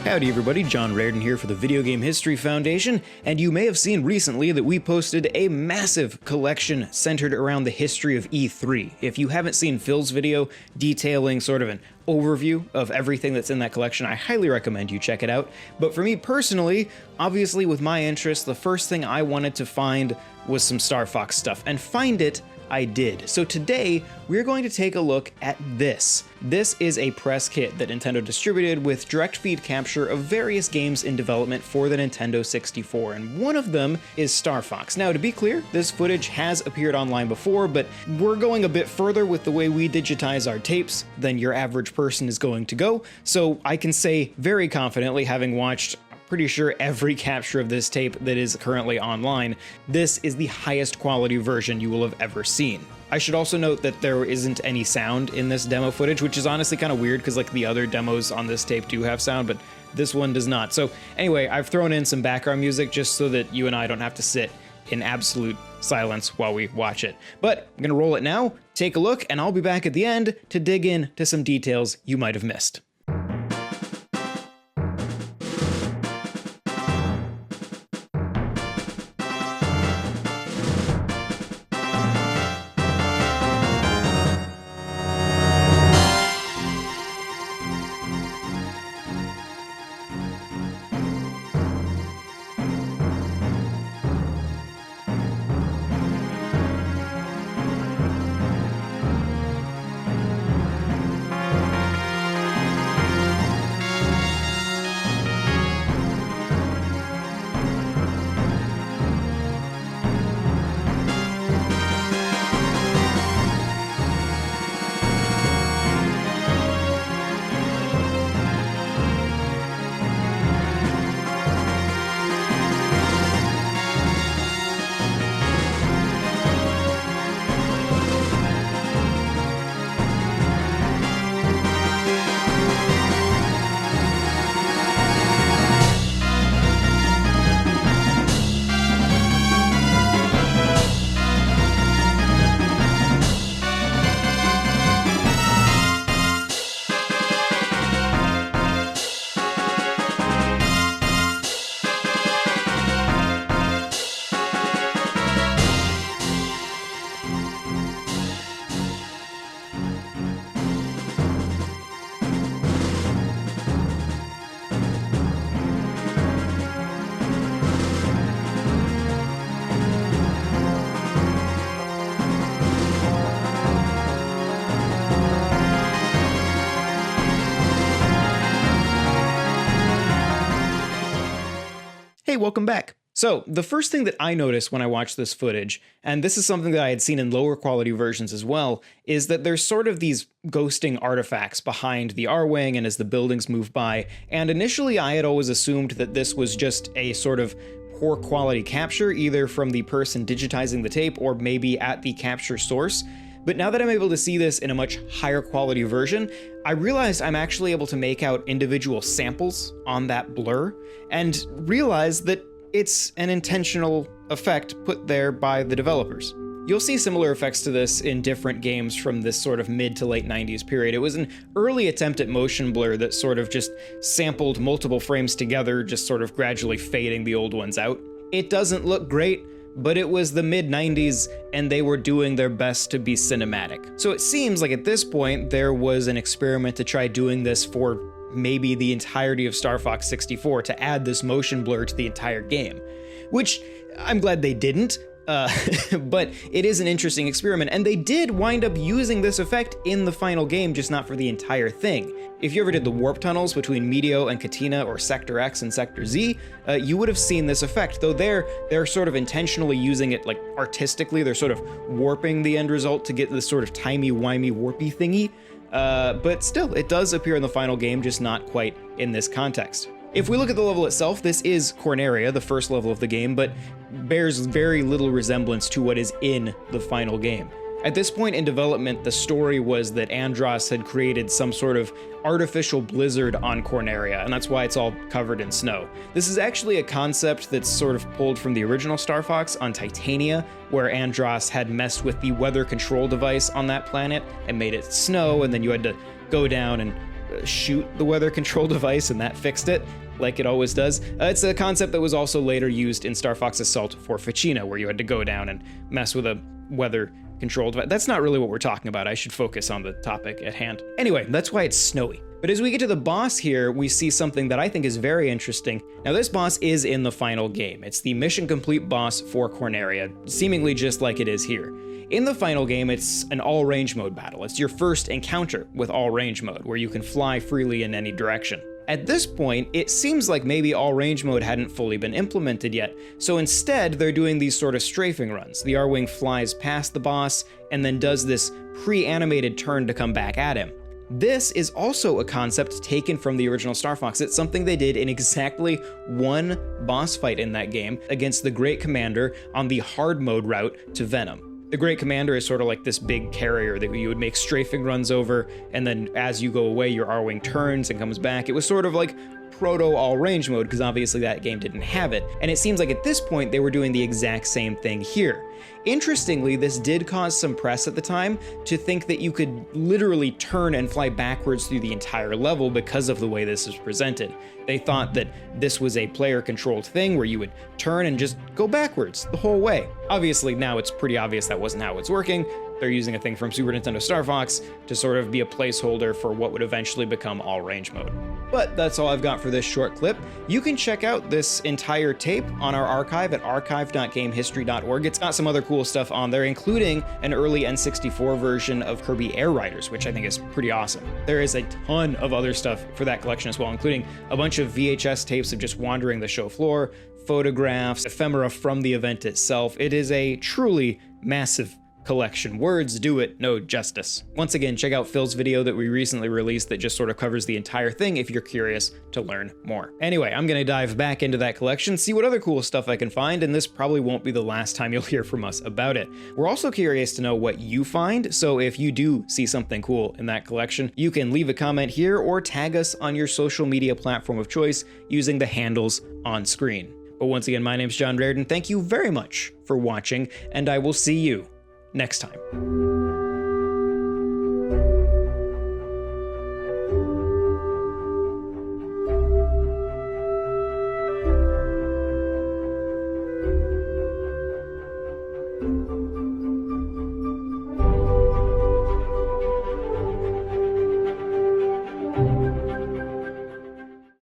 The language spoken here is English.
Howdy everybody, John Rairdin here for the Video Game History Foundation, and you may have seen recently that we posted a massive collection centered around the history of E3. If you haven't seen Phil's video detailing sort of an overview of everything that's in that collection, I highly recommend you check it out. But for me personally, obviously with my interest, the first thing I wanted to find was some Star Fox stuff, and find it I did. So today, we're going to take a look at this. This is a press kit that Nintendo distributed with direct feed capture of various games in development for the Nintendo 64, and one of them is Star Fox. Now, to be clear, this footage has appeared online before, but we're going a bit further with the way we digitize our tapes than your average person is going to go, so I can say very confidently, having watched pretty sure every capture of this tape that is currently online, this is the highest quality version you will have ever seen. I should also note that there isn't any sound in this demo footage, which is honestly kind of weird because like the other demos on this tape do have sound, but this one does not. So anyway, I've thrown in some background music just so that you and I don't have to sit in absolute silence while we watch it. But I'm gonna roll it now, take a look, and I'll be back at the end to dig in to some details you might have missed. Hey, welcome back. So, the first thing that I noticed when I watched this footage, and this is something that I had seen in lower quality versions as well, is that there's sort of these ghosting artifacts behind the R-Wing and as the buildings move by, and initially I had always assumed that this was just a sort of poor quality capture, either from the person digitizing the tape or maybe at the capture source. But now that I'm able to see this in a much higher quality version, I realized I'm actually able to make out individual samples on that blur, and realize that it's an intentional effect put there by the developers. You'll see similar effects to this in different games from this sort of mid to late 90s period. It was an early attempt at motion blur that sort of just sampled multiple frames together, just sort of gradually fading the old ones out. It doesn't look great, but it was the mid-90s and they were doing their best to be cinematic. So it seems like at this point there was an experiment to try doing this for maybe the entirety of Star Fox 64 to add this motion blur to the entire game, which I'm glad they didn't. But it is an interesting experiment, and they did wind up using this effect in the final game, just not for the entire thing. If you ever did the warp tunnels between Meteo and Katina, or Sector X and Sector Z, you would have seen this effect, though they're sort of intentionally using it like artistically. They're sort of warping the end result to get this sort of timey-wimey warpy thingy. But still, it does appear in the final game, just not quite in this context. If we look at the level itself, this is Corneria, the first level of the game, but bears very little resemblance to what is in the final game. At this point in development, the story was that Andros had created some sort of artificial blizzard on Corneria, and that's why it's all covered in snow. This is actually a concept that's sort of pulled from the original Star Fox on Titania, where Andros had messed with the weather control device on that planet and made it snow, and then you had to go down and shoot the weather control device and that fixed it, like it always does. It's a concept that was also later used in Star Fox Assault for Ficina, where you had to go down and mess with a weather control device. That's not really what we're talking about. I should focus on the topic at hand. Anyway, that's why it's snowy. But as we get to the boss here, we see something that I think is very interesting. Now, this boss is in the final game. It's the mission complete boss for Corneria, seemingly just like it is here. In the final game, it's an all-range mode battle. It's your first encounter with all-range mode, where you can fly freely in any direction. At this point, it seems like maybe all-range mode hadn't fully been implemented yet, so instead they're doing these sort of strafing runs. The R-Wing flies past the boss and then does this pre-animated turn to come back at him. This is also a concept taken from the original Star Fox. It's something they did in exactly one boss fight in that game against the Great Commander on the hard mode route to Venom. The Great Commander is sort of like this big carrier that you would make strafing runs over, and then as you go away, your R-Wing turns and comes back. It was sort of like proto all-range mode, because obviously that game didn't have it. And it seems like at this point they were doing the exact same thing here. Interestingly, this did cause some press at the time to think that you could literally turn and fly backwards through the entire level because of the way this is presented. They thought that this was a player-controlled thing where you would turn and just go backwards the whole way. Obviously, now it's pretty obvious that wasn't how it's working. They're using a thing from Super Nintendo Star Fox to sort of be a placeholder for what would eventually become all-range mode. But that's all I've got for this short clip. You can check out this entire tape on our archive at archive.gamehistory.org. It's got some other cool stuff on there, including an early N64 version of Kirby Air Riders, which I think is pretty awesome. There is a ton of other stuff for that collection as well, including a bunch of VHS tapes of just wandering the show floor, photographs, ephemera from the event itself. It is a truly massive collection. Words do it no justice. Once again, check out Phil's video that we recently released that just sort of covers the entire thing if you're curious to learn more. Anyway, I'm gonna dive back into that collection, see what other cool stuff I can find, and this probably won't be the last time you'll hear from us about it. We're also curious to know what you find, so if you do see something cool in that collection, you can leave a comment here or tag us on your social media platform of choice using the handles on screen. But once again, my name's John Rairdin. Thank you very much for watching, and I will see you next time.